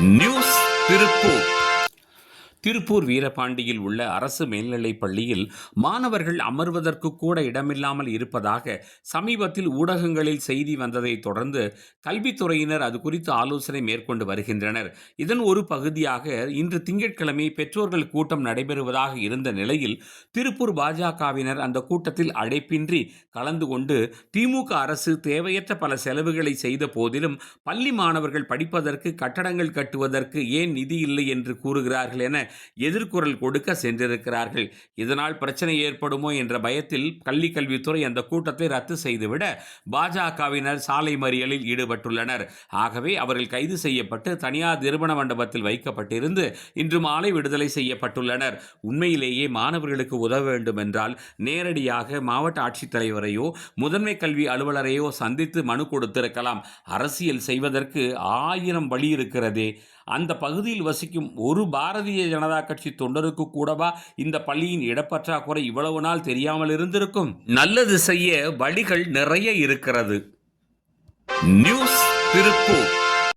News Tiruppur. Tiruppur வீரபாண்டியில் உள்ள அரசு மேல்நிலைப் பள்ளியில் மாணவர்கள் அமர்வதற்கு கூட இடமில்லாமல் இருப்பதாக சமீபத்தில் ஊடகங்களில் செய்தி வந்ததை தொடர்ந்து கல்வித்துறையினர் அது குறித்து ஆலோசனை மேற்கொண்டு வருகின்றனர். இதன் ஒரு பகுதியாக இன்று திங்கட்கிழமை பெற்றோர்கள் கூட்டம் நடைபெறுவதாக இருந்த நிலையில் திருப்பூர் பாஜகவினர் அந்த கூட்டத்தில் அழைப்பின்றி கலந்து கொண்டு திமுக அரசு தேவையற்ற பல செலவுகளை செய்த போதிலும் பள்ளி மாணவர்கள் படிப்பதற்கு கட்டடங்கள் கட்டுவதற்கு ஏன் நிதி இல்லை என்று கூறுகிறார்கள் என எதிர்குரல் கொடுக்க சென்றிருக்கிறார்கள். இதனால் பிரச்சனை ஏற்படுமோ என்ற பயத்தில் பள்ளி கல்வித்துறை அந்த கூட்டத்தை ரத்து செய்துவிட பாஜகவினர் சாலை மறியலில் ஈடுபட்டுள்ளனர். ஆகவே அவர்கள் கைது செய்யப்பட்டு தனியார் நிறுவன மண்டபத்தில் வைக்கப்பட்டிருந்து இன்று மாலை விடுதலை செய்யப்பட்டுள்ளனர். உண்மையிலேயே மாணவர்களுக்கு உதவ வேண்டும் என்றால் நேரடியாக மாவட்ட ஆட்சித்தலைவரையோ முதன்மை கல்வி அலுவலரையோ சந்தித்து மனு கொடுத்திருக்கலாம். அரசியல் செய்வதற்கு 1000 வழி இருக்கிறதே. அந்த பகுதியில் வசிக்கும் ஒரு பாரதிய ஜனதா கட்சி தொண்டருக்கு கூடவா இந்த பள்ளியின் இடப்பற்றாக்குறை இவ்வளவு நாள் தெரியாமல் இருந்திருக்கும்? நல்லது செய்ய வழிகள் நிறைய இருக்கிறது. நியூஸ் திருப்பூர்.